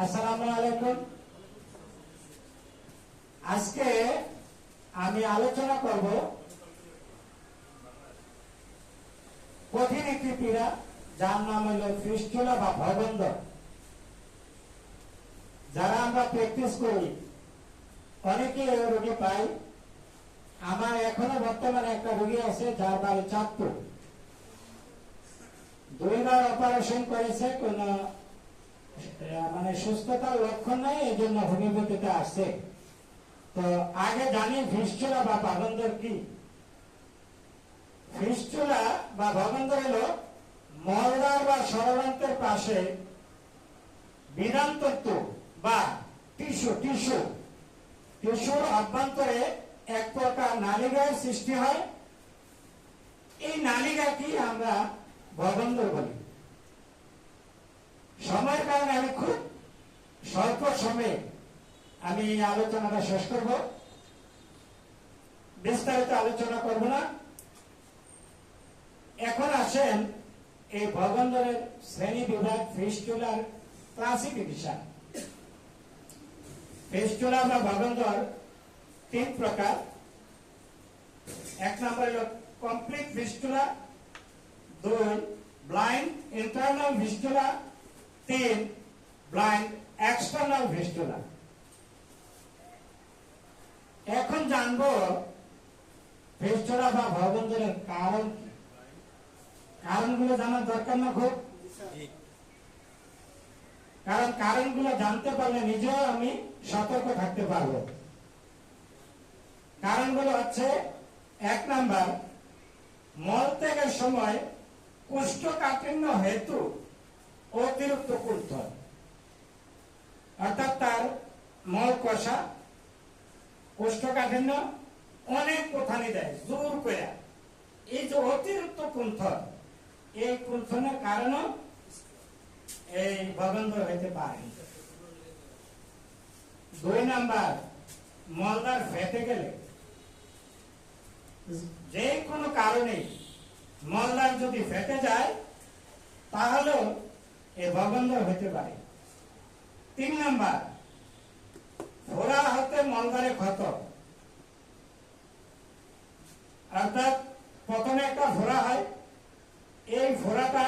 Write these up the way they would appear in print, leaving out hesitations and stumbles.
আসসালামু আলাইকুম। আজকে আমি আলোচনা করব কঠিন একটি পীড়া, যার নাম হল ফিস্টুলা বা ভগন্দর। যারা আমরা প্র্যাকটিস করি অনেকে রোগী পাই। আমার এখনো বর্তমানে একটা রোগী আছে যার বাড়ি চাঁদপুর। 2 বার অপারেশন করেছে, কোন সুস্থতার লক্ষণ নাই, এই জন্য হোমিওপ্যাথিতে আসছে। তো আগে জানি ফিস্টুলা বা ভগন্দর কি। ফিস্টুলা বা ভগন্দর হলো মলদ্বার বা সরলান্তের পাশে বিরান্তত্ব বা টিস্যুর অভ্যন্তরে এক প্রকার নালিকার সৃষ্টি হয়। এই নালিকাকে আমরা ভগন্দর বলি। সময়ের কারণে আমি খুব স্বল্প সময়ে আমি এই আলোচনাটা শেষ করব, বিস্তারিত আলোচনা করব না। এখন আসেন এই ভগন্দরের শ্রেণী বিভাগ, ফিস্টুলার ক্লাসিফিকেশন। ফিস্টুলা বা ভগন্দর 3 প্রকার। 1 নম্বর হল complete fistula, 2 blind internal fistula, 3 blind external fistula. এখন জানবো ফিস্টুলা বা ভগন্দরের কারণ কি। কারণগুলো জানার দরকার না খুব, কারণ কারণগুলো জানতে পারলে নিজেও আমি সতর্ক থাকতে পারবো। কারণগুলো হচ্ছে 1 নাম্বার, মলত্যাগের সময় কোষ্ঠকাঠিন্য হেতু অতিরিক্ত কুণ্ঠন, অর্থাৎ তার মল কষা, কোষ্ঠকাঠিন্য অনেক কোথানি দেয় জোর করে। এই যে অতিরিক্ত কুণ্ঠন, এই কুণ্ঠনের কারণে এই ভগন্দর হইতে পারে। 2 নাম্বার, মলদ্বার ফেটে গেলে, যে কোনো কারণে মলদ্বার যদি ফেটে যায় তাহলেও এই ভগন্দর হইতে পারে। 3 নাম্বার, ফোড়া হতে মলদ্বারে ক্ষত, অর্থাৎ প্রথমে একটা ফোড়া হয়, এই ফোড়াটা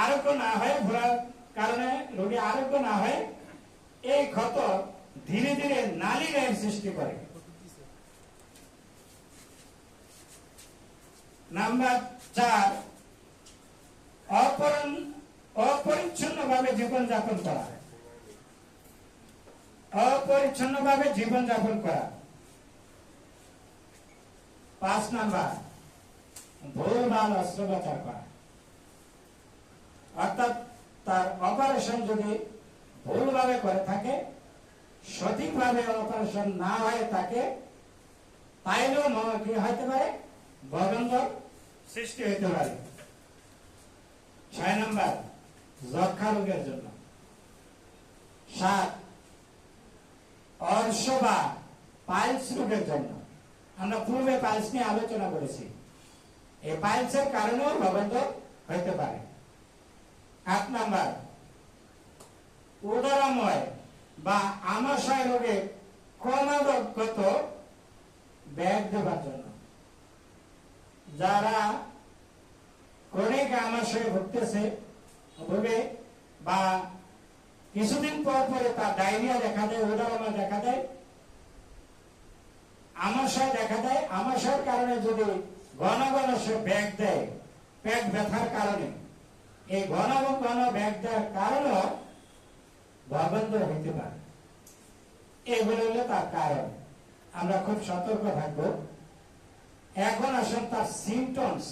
আরোগ্য না হয়, ফোড়ার কারণে রোগী আরোগ্য না হয়, এই ক্ষত ধীরে ধীরে নালিকার সৃষ্টি করে। নাম্বার 4, অপরিচ্ছন্নভাবে জীবনযাপন করা। অপরিচ্ছন্নভাবে জীবনযাপন করা। 5 নাম্বার, ভুলভাল অস্ত্রোপচার করা, অর্থাৎ তার অপারেশন যদি ভুলভাবে করে থাকে, সঠিকভাবে অপারেশন না হয়ে থাকে, তাইলেও কি হইতে পারে, ভগন্দর সৃষ্টি হইতে পারে। 6 নাম্বার, যক্ষা রোগের জন্য। 7, অর্শ বা পাইলস রোগের জন্য। আমরা পূর্বে পাইলস নিয়ে আলোচনা করেছি, এই পাইলসের কারণেও ভগন্দর হইতে পারে। 8 নাম্বার, উদরময় বা আমাশয় রোগে ক্রমাগত ব্যাগ দেবার জন্য। যারা ক্রনিক আমাশয়ে ভুগতেছে, বা কিছুদিন পর পরে তার ডায়রিয়া দেখা দেয়, উদরময় দেখা দেয়, আমাশয় দেখা দেয়, আমাশয়ের কারণে যদি ঘন ঘন সে ব্যাগ দেয় পেট ব্যথার কারণে, এই ঘন ঘন ব্যাগ দেওয়ার কারণেও ভগন্দর হইতে পারে। এগুলো হলো তার কারণ। আমরা খুব সতর্ক থাকবো। এখন আসুন তার সিমটমস,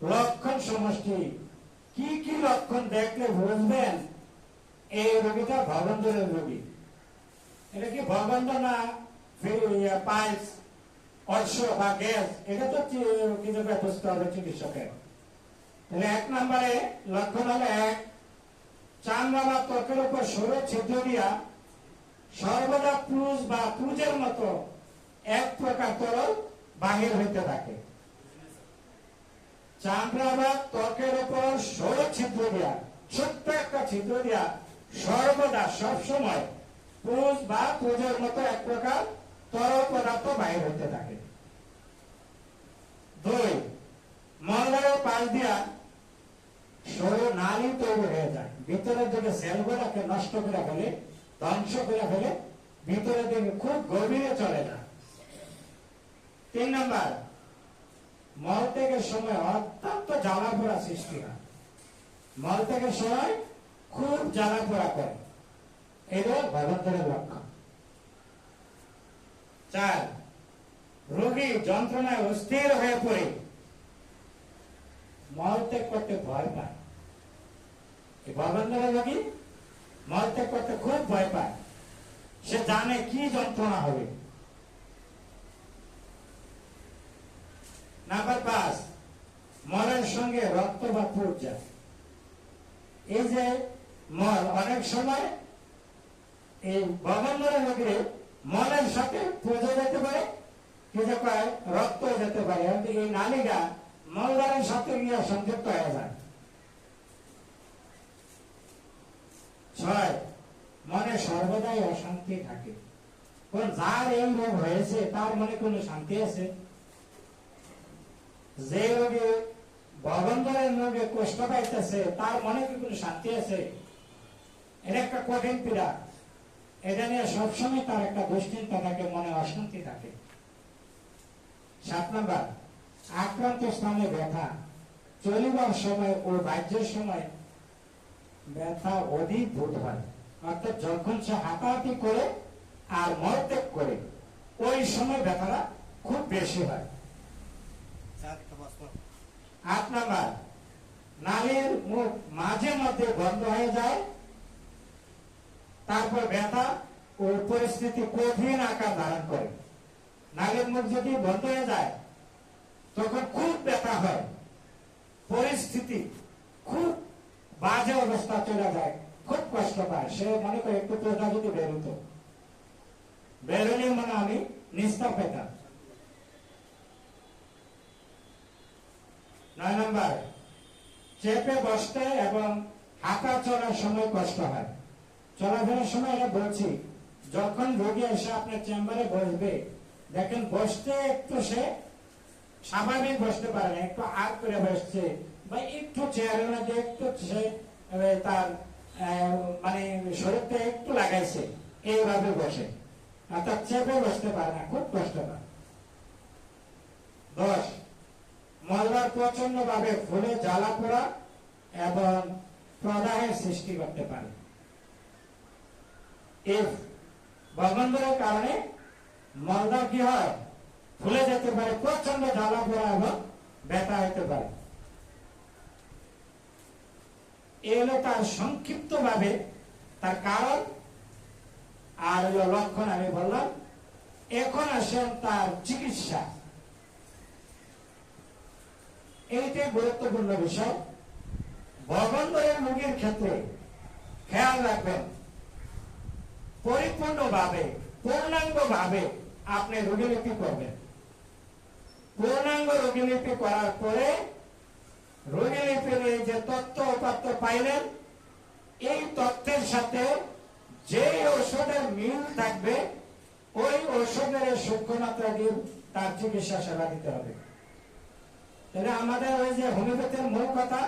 লক্ষণ সমষ্টি। কি কি লক্ষণ দেখলে বুঝবেন এই রোগীটা ভগন্দরের রোগী। এটা কি ভগন্দর না পাইলস, অর্শ বা গ্যাস, এটা তো কিভাবে বুঝতে হবে চিকিৎসকের। তাহলে 1 নম্বরে লক্ষণ হলো 1, চামড়া বা ত্বকের উপর সরু ছিদ্র দিয়া সর্বদা পুজ বা পুজের মতো এক প্রকার তরল বাহির হইতে থাকে। চামড়া বা ত্বকের উপর সরু ছিদ্র দিয়া, ছোট্ট একটা ছিদ্র দিয়া সর্বদা সব সময় পুজ বা পুজোর মতো এক প্রকার তরল পদার্থ বাহির হইতে থাকে। 2, মলদ্বারের পাশ দিয়া সরু নালী তৈরি হয়ে যায়, ভিতরের দিকে সেলগুলাকে নষ্ট করে ফেলে, ধ্বংস করে ফেলে, ভিতরের দিকে খুব গভীরে চলে যায়। 3 নম্বর, মলত্যাগের সময় অত্যন্ত জ্বালা পোড়া সৃষ্টি হয়, মলত্যাগের সময় খুব জ্বালা পোড়া করে, এটা গর্ভধারণের লক্ষণ। 4, রোগী যন্ত্রণায় অস্থির হয়ে পড়ে মলত্যাগ করতে ভয় পায়। গর্ভধারণের রোগী মলত্যাগ করতে খুব ভয় পায়, সে জানে কি যন্ত্রণা হবে। নাম্বার 5, মলের সঙ্গে রক্ত বা পুজ যায়। এই যে মল অনেক সময় এই গর্ভধারণের রোগীর মলের সাথে পুজো যেতে পারে, কিছু কয় রক্ত যেতে পারে, এই নালীটা মলদ্বারের সাথে গিয়ে সংযুক্ত হয়ে যায়। 6, মনে সর্বদাই অশান্তি থাকে। কোন যার এই রোগ হয়েছে তার মনে কোনো শান্তি আছে? যে রোগে গর্ভধারণের রোগে কষ্ট পাইতেছে তার মনে কি কোনো শান্তি আছে? এটা একটা কঠিন পীড়া, এটা নিয়ে সবসময় তার একটা দুশ্চিন্তা থাকে, মনে অশান্তি থাকে। 7 নম্বর, আক্রান্ত স্থানে ব্যথা, চলিবার সময় ও বাহ্যের সময় ব্যথা অধিক বোধ হয়, অর্থাৎ যখন সে হাঁটাহাঁটি করে আর মলত্যাগ করে ওই সময় ব্যথাটা খুব বেশি হয়। 8 নম্বর, নালীর মুখ মাঝে মধ্যে বন্ধ হয়ে যায়, তারপর ব্যথা ও পরিস্থিতি কঠিন আকার ধারণ করে। নালীর মুখ যদি বন্ধ হয়ে যায় তখন খুব ব্যথা হয়, পরিস্থিতি খুব বাজে অবস্থা চলে যায়, খুব কষ্ট পায়, সে মনে করে একটু পেটা যদি বেরোতো, বেরোলে মানে আমি নিস্তার পেতাম। 9 নম্বর, চেপে বসতে এবং হাঁটা চলার সময় কষ্ট হয়। চলাফেরার সময় এটা বলছি, যখন রোগী এসে আপনার চেম্বারে বসবে, দেখেন বসতে একটু সে স্বাভাবিক বসতে পারে না, একটু আগ করে বসছে বা একটু চেয়ারের মধ্যে একটু সে তার মানে শরীরটা একটু লাগাইছে, এইভাবে বসে, অর্থাৎ চেপে বসতে পারে না, খুব কষ্ট পায়। 10, মলদ্বার প্রচন্ড ভাবে ফুলে জ্বালা পোড়া এবং প্রদাহের সৃষ্টি করতে পারে। এই গর্ভধারণের কারণে মলদ্বার কি হয়, ফুলে যেতে পারে, প্রচন্ড জ্বালা পোড়া এবং ব্যথা হতে পারে। এই হলো তার সংক্ষিপ্ত ভাবে তার কারণ আর হলো লক্ষণ আমি বললাম। এখন আসেন তার চিকিৎসা, এইটাই গুরুত্বপূর্ণ বিষয়। গর্ভধারণের রোগীর ক্ষেত্রে খেয়াল রাখবেন, পরিপূর্ণভাবে পূর্ণাঙ্গভাবে আপনি রোগীলিপি করবেন। পূর্ণাঙ্গ রোগীলিপি করার পরে রোগীলিপির এই যে তথ্য উপাত্ত পাইলেন, এই তথ্যের সাথে যে ঔষধের মিল থাকবে ওই ঔষধের সূক্ষ্ম মাত্রা দিয়ে তার চিকিৎসা সেবা দিতে হবে। তাহলে আমাদের ওই যে হোমিওপ্যাথির মূল কথা,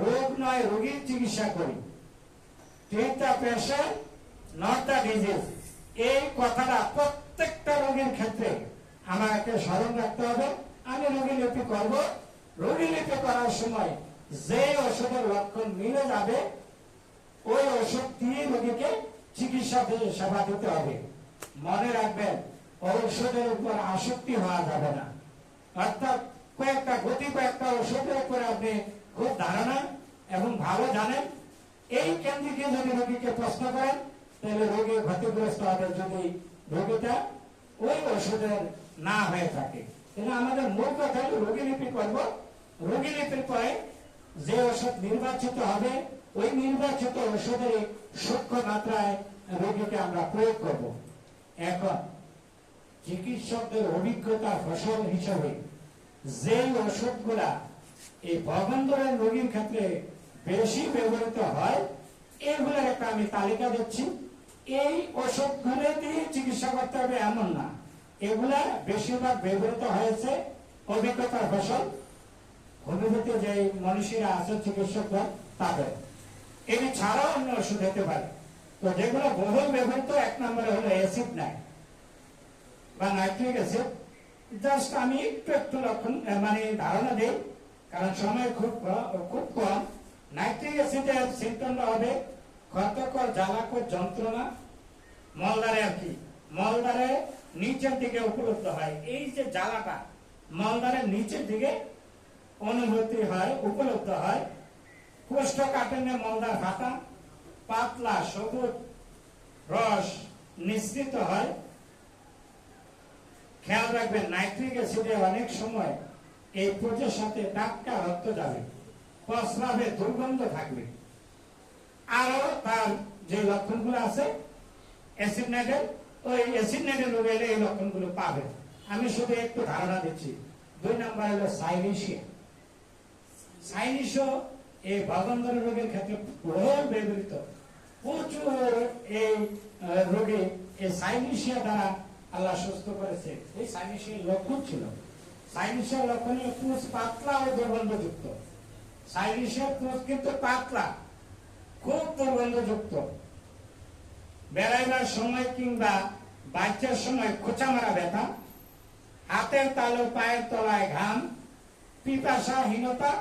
রোগ নয় রোগীর চিকিৎসা করি, treat the patient not the disease, এই কথাটা প্রত্যেকটা রোগীর ক্ষেত্রে আমাকে স্মরণ রাখতে হবে। আমি রোগীলিপি করব, রোগীলিপি করার সময় যে ওষুধের লক্ষণ মিলে যাবে ওই ওষুধ দিয়ে রোগীকে চিকিৎসা সেবা দিতে হবে। মনে রাখবেন, ঔষধের উপর আসক্তি হওয়া যাবে না, অর্থাৎ কয়েকটা ওষুধের উপরে আপনি খুব ধারণা এবং ভালো জানেন, এই কেন্দ্রিকে যদি রোগীকে প্রশ্ন করেন তাহলে রোগী ক্ষতিগ্রস্ত হবে যদি রোগীটা ওই ওষুধের না হয়ে থাকে। তাহলে আমাদের মূল কথা হল রোগীলিপি করব, রোগীলিপির পরে যে ওষুধ নির্বাচিত হবে ওই নির্বাচিত ওষুধের সূক্ষ্ম মাত্রায় রোগীকে আমরা প্রয়োগ করব। এখন চিকিৎসকদের অভিজ্ঞতার ফসল হিসাবে যে ওষুধগুলা এই গর্ভধারণের রোগীর ক্ষেত্রে বেশি ব্যবহৃত হয় এইগুলোর একটা আমি তালিকা দিচ্ছি। এই ওষুধগুলো দিয়ে চিকিৎসা করতে হবে এমন না, এগুলা বেশিরভাগ ব্যবহৃত হয়েছে অভিজ্ঞতার ফসল, হোমিওপ্যাথি যে মনীষীরা আছে চিকিৎসকরা তাদের। এটি ছাড়াও অন্য ওষুধ হতে পারে। তো যেগুলো বহুল ব্যবহৃত, এক নম্বরে হলো অ্যাসিড নাই বা নাইট্রিক অ্যাসিড। জাস্ট আমি একটু লক্ষণ মানে ধারণা দিই, কারণ সময় খুব কম। নাইট্রিক অ্যাসিডের সিমটমটা হবে ক্ষতকর জ্বালাকর যন্ত্রণা, মলদ্বারে আর কি, মলদ্বারে নিচের দিকে উপলব্ধ হয়। এই যে জ্বালাটা মলদ্বারের নিচের দিকে অনুভূতি হয়, উপলব্ধ হয়। কোষ্ঠকাঠিন্যে মলদ্বার ফাটা, পাতলা সবুজ রস নিঃসৃত হয়। খেয়াল রাখবেন, নাইট্রিক অ্যাসিডে অনেক সময় এই প্রোজের সাথে টাটকা রক্ত যাবে, প্রস্রাবে দুর্গন্ধ থাকবে। আরো তার যে লক্ষণগুলো আছে অ্যাসিড নাইট্রেট, ওই অ্যাসিড নাইট্রেট রোগে এই লক্ষণগুলো পাবে। আমি শুধু একটু ধারণা দিচ্ছি। 2 নম্বর হলো সাইনেশিয়া। সাইনেশিয়া এই বাগন্ধর রোগের ক্ষেত্রে বহুল ব্যবহৃত। প্রচুর এই রোগে এই সাইনেশিয়া দ্বারা আল্লাহ সুস্থ করেছে। এই সাইনেশিয়ার লক্ষণ ছিল, সাইনেশিয়ার লক্ষণ হলো পুঁজ পাতলা ও দুর্গন্ধযুক্ত। সাইনেশিয়ার পুঁজ কিন্তু পাতলা, খুব দুর্গন্ধযুক্ত। বেড়াইবার সময় কিংবা বাচ্চার সময় খোঁচা মারা ব্যথা, হাতের তালু পায়ের তলায় ঘাম, পিপাসাহীনতা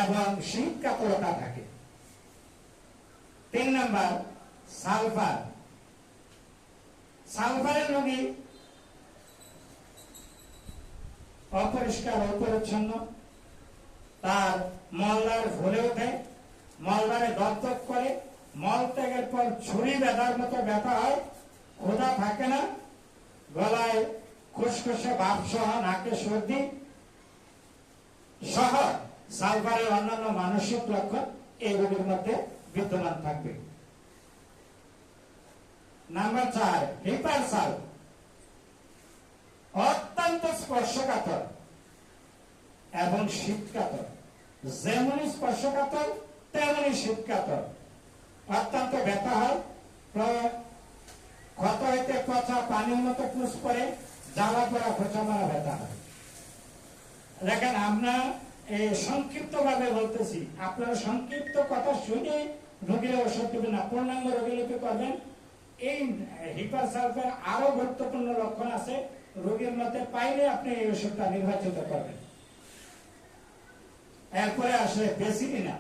এবং শীত কাতরতা থাকে। 3 নম্বর সালফার। সালফারের রোগী অপরিষ্কার অপরিচ্ছন্ন, তার মলদ্বার ভরে ওঠে, মলদ্বারে দপদপ করে, মল ত্যাগের পর ছুরি ব্যথার মতো ব্যথা হয়, ক্ষুধা থাকে না, গলায় খুসখুসে ভাব সহ, নাকে সর্দি সহ সালফারের অন্যান্য মানসিক লক্ষণ এই রোগের মধ্যে বিদ্যমান থাকবে। নাম্বার 4 হিপারসাল। অত্যন্ত স্পর্শকাতর এবং শীতকাতর, যেমনই স্পর্শকাতর তেমনই শীতকাতর। অত্যন্ত ব্যথা হয়, ক্ষত হইতে পচা পানির মতো পুষ করে, জ্বালা পড়া খোঁচা মারা ব্যথা হয়। দেখেন, আমরা সংক্ষিপ্ত ভাবে বলতেছি, আপনারা সংক্ষিপ্ত কথা শুনে রোগীর ওষুধ দেবেন না, পূর্ণাঙ্গ রোগীলিপি করবেন। এই হিপারসালফের আরো গুরুত্বপূর্ণ লক্ষণ আছে, রোগীর মধ্যে পাইলে আপনি এই ওষুধটা নির্বাচিত করবেন। এরপরে আসলে বেসিলিনা,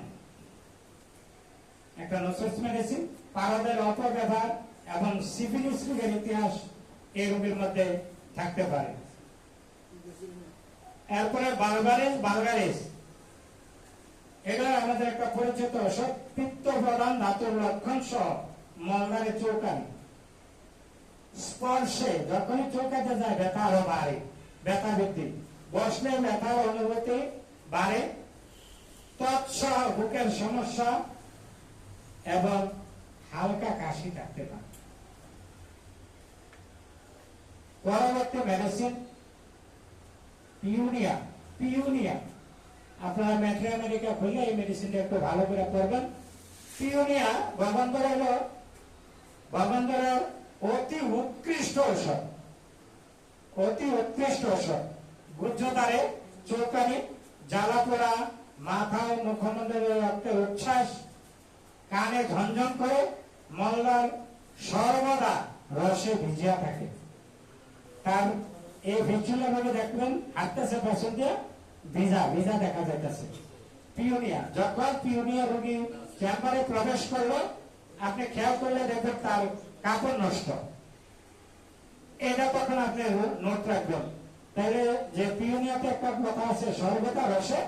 একটা নসোস মেডিসিন। পারদের অপব্যবহার এবং সিফিলিস রোগের ইতিহাস এই রোগের মধ্যে থাকতে পারে। এরপরে বালগারিস, এটা আমাদের একটা পরিচিত ওষুধ। পিত্ত প্রদান ধাতুর লক্ষণ সহ মলদ্বারে চৌকানি, স্পর্শে যখনই চৌকাতে যায় ব্যথা আরো বাড়ে, ব্যথা বৃদ্ধি, বসলে ব্যথার অনুভূতি বাড়ে, তৎসহ বুকের সমস্যা এবং হালকা কাশি থাকতে পারে। পরবর্তী মেডিসিন পিউনিয়া। পিউনিয়া আপনারা মেট্রো আমেরিকা খুললে এই মেডিসিনটা একটু ভালো করে পড়বেন। পিউনিয়া বাগন্ধরের অতি উৎকৃষ্ট ঔষধ, অতি উৎকৃষ্ট ঔষধ। গুহ্যদ্বারে চৌকানি, জ্বালা পোড়া, মাথা ও মুখমণ্ডলের রক্তের উচ্ছ্বাস, কানে ঝনঝন করে, মলদ্বার সর্বদা রসে ভিজিয়া থাকে। তার এই ভিজুয়াল ভাবে দেখবেন, হাঁটতেছে পেছন দিয়ে ভিজা ভিজা দেখা যাইতেছে। পিউনিয়া, যখন পিউনিয়া রোগী চেম্বারে প্রবেশ করলো, আপনি খেয়াল করলে দেখবেন তার কাপড় নষ্ট। এটা তখন আপনি নোট রাখবেন, তাহলে যে পিউনিয়াতে একটা কথা আছে, সর্বদা রসে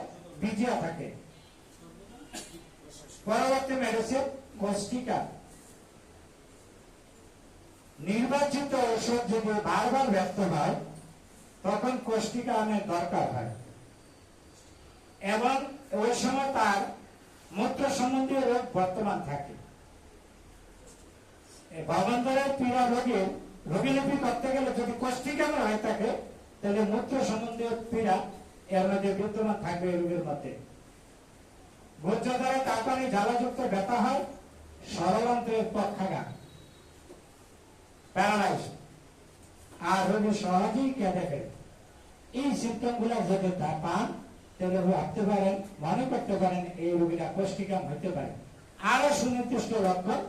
ভিজিয়া থাকে। পরবর্তী মেডিসিন কোস্টিকা। নির্বাচিত ঔষধ যদি বারবার ব্যর্থ হয়, তখন কোস্টিকা অনেক দরকার হয়, এবং ওই সময় তার মূত্র সম্বন্ধীয় রোগ বর্তমান থাকে। বাগন্ধরের পীড়া রোগীলিপি করতে গেলে যদি কোষ্ঠিকা হয়ে থাকে, তাহলে মূত্র সম্বন্ধীয় পীড়া এর মধ্যে বিদ্যমান থাকবে এই রোগের মধ্যে। গুহ্যদ্বারে কাঁপানি জ্বালাযুক্ত ব্যথা হয়, ষড়যন্ত্রের পক্ষাঘাত, প্যারালাইজ, আর রোগী সহজেই কেঁদে ফেলে। এই সিমটম গুলা যদি তা পান তাহলে ভাবতে পারেন, মনে করতে পারেন এই রোগীরা কোষ্ঠিকাম হতে পারে। আরো সুনির্দিষ্ট লক্ষণ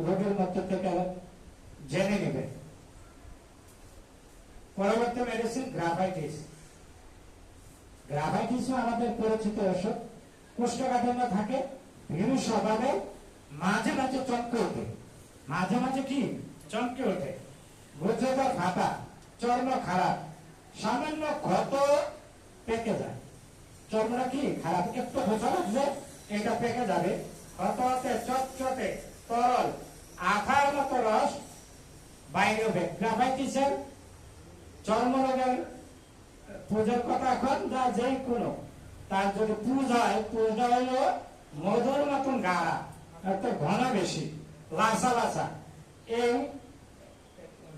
রোগীর মধ্যে থেকে জেনে নেবে। পরবর্তী মেডিসিন গ্রাফাইটিস। গ্রাফাইটিসও আমাদের পরিচিত ওষুধ। কোষ্ঠকাঠিন্য থাকে, ভীরু স্বভাবে, মাঝে মাঝে চমকে ওঠে, মাঝে মাঝে কি চমকে ওঠে, গুজরাট ফাটা, চর্ম খারাপ, সামান্য ক্ষত পেকে যায়। চর্মটা কি খারাপ, একটু ঘোষা লাগছে এটা পেকে যাবে। ক্ষততে চটচটে তরল আঠার মতো রস বাইরে হবে। গ্রাফাইটিসের চর্মরোগের পুজোর কথা এখন যা যে কোনো, তার যদি পুজ হয়, পুজটা হইল মধুর মতন গাঢ়া, এত ঘন বেশি, লাসা লাসা। এই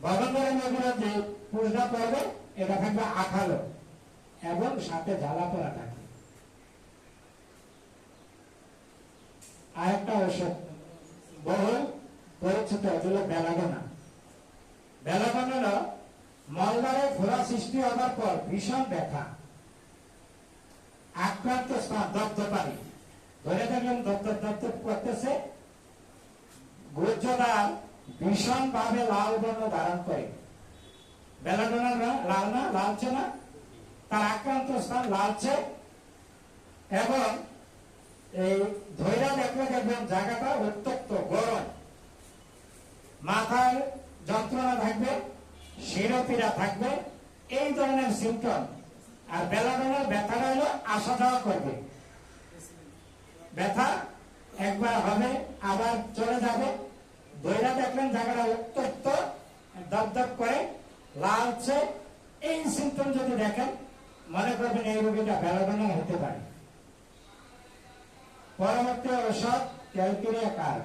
ভগবানের নদীরা যে পুজটা করবে এটা থাকবে আঠালো এবং সাথে জ্বালা পোড়া থাকবে। আরেকটা ওষুধ বহু পরিচিত হল বেলাডোনা। বেলাডোনা হল মলদ্বারে ফোড়া সৃষ্টি হওয়ার পর ভীষণ ব্যথা, আক্রান্ত স্থান দপ্তপানি, ধরে দেখলেন দপ্তর দপ্তর করতেছে, গুজ্জদার ভীষণ ভাবে লাল বর্ণ ধারণ করে। বেলাডোনা লাল না, লালচে না, তার আক্রান্ত স্থান লালচে এবং এই ধৈরা দেখলে দেখবেন জায়গাটা উত্তপ্ত গরম, মাথার যন্ত্রণা থাকবে, শিরোপীড়া থাকবে, এই ধরনের সিমটম। আর বেলাডোনার ব্যথাটা হলো আসা যাওয়া করবে, ব্যথা একবার হবে আবার চলে যাবে। ধৈরা দেখলেন জায়গাটা উত্তপ্ত, দপদপ করে লালচে, এই সিমটম যদি দেখেন মনে করবেন এই রোগীটা বেলাডোনা হতে পারে। পরবর্তী ঔষধ ক্যালকেরিয়া কার্ভ।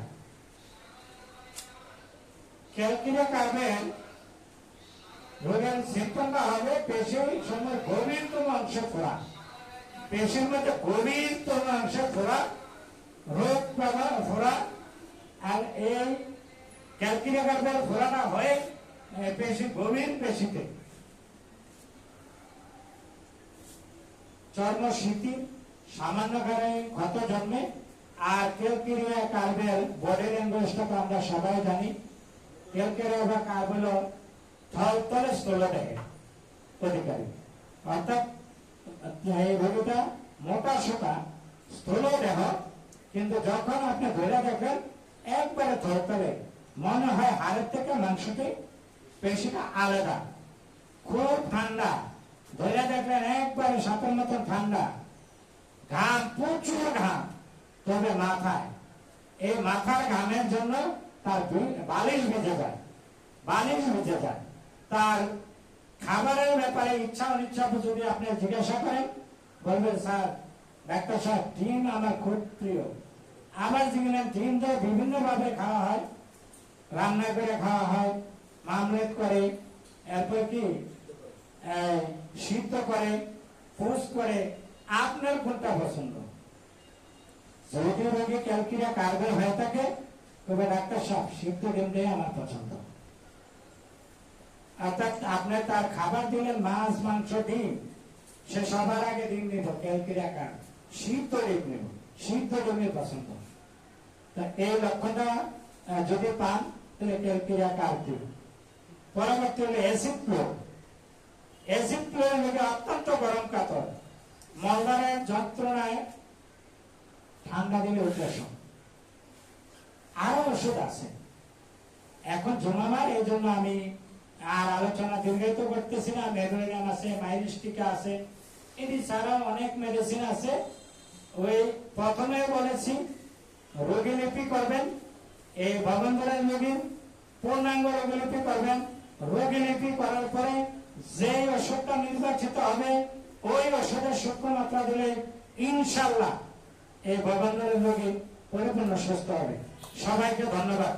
ক্যালকেরিয়া কার্ভের রোগের সিমটমটা হবে পেশির সময় গভীরতম অংশে ফোড়া, পেশির মধ্যে গভীরতম অংশে ফোড়া, রোগ ফোড়া। আর এই ক্যালকেরিয়া কার্ভের ফোড়াটা হয় পেশি গভীর পেশিতে। চর্ম স্মৃতি, সামান্য কারে ক্ষত জন্মে। আর ক্যালকেরিয়া কার্ভের বডি ল্যাঙ্গুয়েজটাকে আমরা সবাই জানি। ক্যালকেরিয়া বা কার্ভ হল থলতলে স্থল দেহে অধিকারী, অর্থাৎ এই রোগীটা মোটা সোটা স্থূল দেহ, কিন্তু যখন আপনি ধরে দেখেন একবারে থলতলে, মনে হয় হাড়ের থেকে মাংসটি পেশিটা আলাদা, খুব ঠান্ডা, ধরে দেখলেন একবারে সাপের মতন ঠান্ডা, ঘাম, প্রচুর ঘাম, তবে মাথায়, এই মাথার ঘামের জন্য তার বালিশ ভিজে যায়, বালিশ ভিজে যায়। তার খাবারের ব্যাপারে ইচ্ছা অনিচ্ছা যদি আপনি জিজ্ঞাসা করেন বলবেন স্যার, ডাক্তার সাহেব ডিম আমার খুব প্রিয়। আমার জীবনে ডিম তো বিভিন্ন ভাবে খাওয়া হয়, রান্না করে খাওয়া হয়, মামলেট করে, এরপর কি সিদ্ধ করে, পোস্ট করে, আপনার কোনটা পছন্দ? যদি রোগী ক্যালকেরিয়া কার্ভের হয়ে থাকে তবে ডাক্তার সাহেব সিদ্ধ ডিম দিয়ে আমার পছন্দ। অর্থাৎ আপনি তার খাবার দিলেন মাছ, মাংস, ডিম, সে সবার আগে ডিম নিব ক্যালকেরিয়া কার্ভ, সিদ্ধ ডিম নিব, সিদ্ধ ডিমের পছন্দ। এই লক্ষণটা যদি পান তাহলে ক্যালকেরিয়া কার্ভ দিব। পরবর্তী হলো অ্যাসিড ফ্লো। অ্যাসিড ফ্লো হলে অত্যন্ত গরম কাতর, মলদ্বারের যন্ত্রণায় ঠান্ডা দিলে উপশম। আরো ওষুধ আছে, এখন জমাবার, এই জন্য আমি আর আলোচনা দীর্ঘায়িত করতেছি না। মেডোরিনাম আছে, মাইরিস্টিকা আছে, এটি ছাড়াও অনেক মেডিসিন আছে। ওই প্রথমে বলেছি রোগীলিপি করবেন, এই ভবনধরের রোগীর পূর্ণাঙ্গ রোগীলিপি করবেন। রোগীলিপি করার পরে যে ওষুধটা নির্বাচিত হবে ওই ওষুধের সূক্ষ্ম মাত্রা দিলে ইনশাল্লাহ এই ভবনধরের রোগী পরিপূর্ণ সুস্থ হবে। সবাইকে ধন্যবাদ।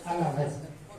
আল্লাহ হাফেজ।